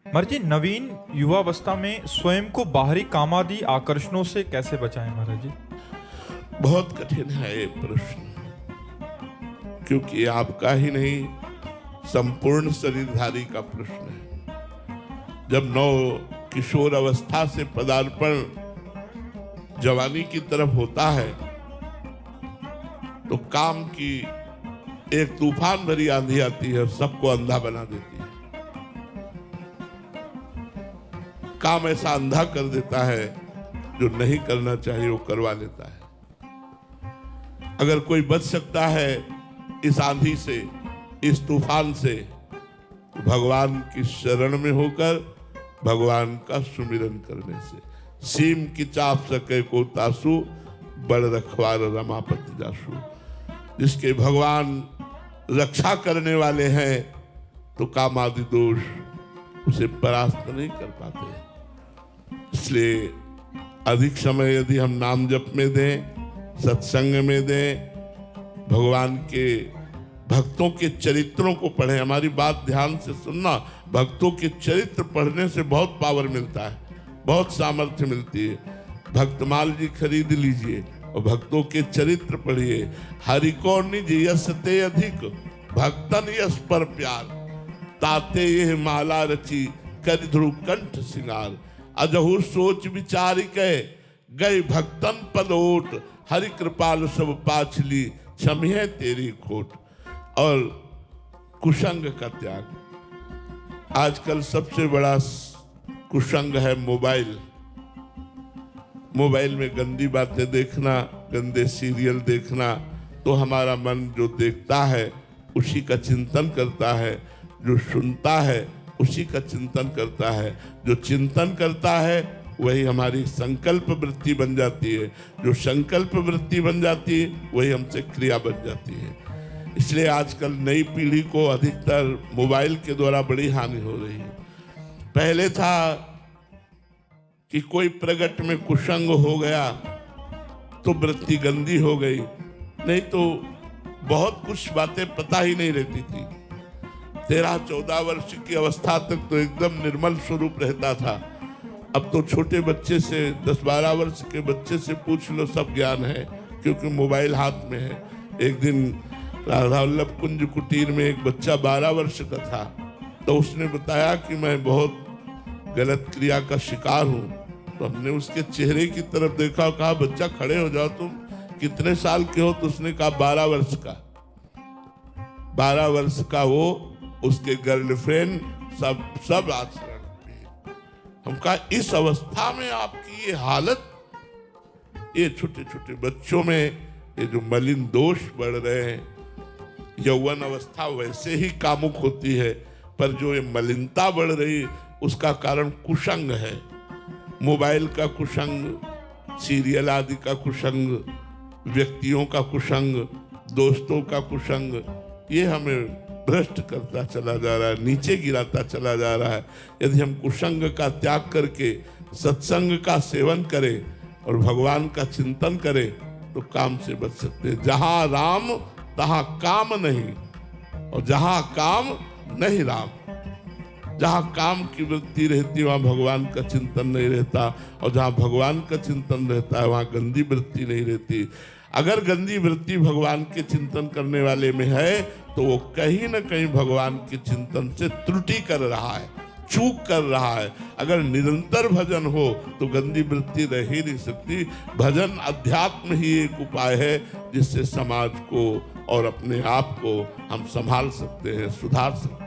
महाराज जी, नवीन युवावस्था में स्वयं को बाहरी कामादि आकर्षणों से कैसे बचाएं महाराज जी? बहुत कठिन है ये प्रश्न, क्योंकि आपका ही नहीं संपूर्ण शरीरधारी का प्रश्न है। जब नव किशोर अवस्था से पदार्पण जवानी की तरफ होता है तो काम की एक तूफान भरी आंधी आती है और सबको अंधा बना देती है। काम ऐसा अंधा कर देता है, जो नहीं करना चाहिए वो करवा लेता है। अगर कोई बच सकता है इस आंधी से, इस तूफान से, तो भगवान की शरण में होकर भगवान का सुमिरन करने से। सीम की चाप सके को तासु, बड़ रखवार रमापति जासु। जिसके भगवान रक्षा करने वाले हैं तो काम आदि दोष उसे परास्त नहीं कर पाते। इसलिए अधिक समय यदि हम नाम जप में दें, सत्संग में दें, भगवान के भक्तों के चरित्रों को पढ़ें। हमारी बात ध्यान से सुनना, भक्तों के चरित्र पढ़ने से बहुत पावर मिलता है, बहुत सामर्थ्य मिलती है। भक्तमाल जी खरीद लीजिए और भक्तों के चरित्र पढ़िए। हरि को निज यस ते अधिक, भक्तन यस पर प्यार। ताते यह माला रची, कर ध्रुव कंठ सिंगार। अजहु सोच विचार के, गए भक्तन पद ओट। हरि कृपाल सब पाछली, क्षमिए तेरी खोट। और कुसंग का त्याग। आजकल सबसे बड़ा कुसंग है मोबाइल। मोबाइल में गंदी बातें देखना, गंदे सीरियल देखना। तो हमारा मन जो देखता है उसी का चिंतन करता है, जो सुनता है उसी का चिंतन करता है। जो चिंतन करता है वही हमारी संकल्प वृत्ति बन जाती है। जो संकल्प वृत्ति बन जाती है वही हमसे क्रिया बन जाती है। इसलिए आजकल नई पीढ़ी को अधिकतर मोबाइल के द्वारा बड़ी हानि हो रही है। पहले था कि कोई प्रगट में कुसंग हो गया तो वृत्ति गंदी हो गई, नहीं तो बहुत कुछ बातें पता ही नहीं रहती थी। 13-14 वर्ष की अवस्था तक तो एकदम निर्मल स्वरूप रहता था। अब तो छोटे बच्चे से, 10-12 वर्ष के बच्चे से पूछ लो, सब ज्ञान है, क्योंकि मोबाइल हाथ में है। एक दिन राधा वल्लभ कुंज कुटीर में एक बच्चा 12 वर्ष का था, तो उसने बताया कि मैं बहुत गलत क्रिया का शिकार हूँ। तो हमने उसके चेहरे की तरफ देखा और कहा, बच्चा खड़े हो जाओ, तुम कितने साल के हो? तो उसने कहा 12 वर्ष का। 12 वर्ष का वो, उसके गर्लफ्रेंड, सब आचरण पे। हम कहा इस अवस्था में आपकी ये हालत, ये छोटे छोटे बच्चों में ये जो मलिन दोष बढ़ रहे हैं। यौवन अवस्था वैसे ही कामुक होती है, पर जो ये मलिनता बढ़ रही उसका कारण कुसंग है। मोबाइल का कुसंग, सीरियल आदि का कुसंग, व्यक्तियों का कुसंग, दोस्तों का कुसंग, ये हमें भ्रष्ट करता चला जा रहा है, नीचे गिराता चला जा रहा है। यदि हम कुसंग का त्याग करके सत्संग का सेवन करें और भगवान का चिंतन करें तो काम से बच सकते हैं। जहां राम तहां काम नहीं, और जहां काम नहीं राम। जहां काम की वृत्ति रहती है वहां भगवान का चिंतन नहीं रहता, और जहां भगवान का चिंतन रहता है वहां गंदी वृत्ति नहीं रहती। अगर गंदी वृत्ति भगवान के चिंतन करने वाले में है तो वो कहीं ना कहीं भगवान के चिंतन से त्रुटि कर रहा है, चूक कर रहा है। अगर निरंतर भजन हो तो गंदी वृत्ति रह ही नहीं सकती। भजन अध्यात्म ही एक उपाय है जिससे समाज को और अपने आप को हम संभाल सकते हैं, सुधार सकते हैं।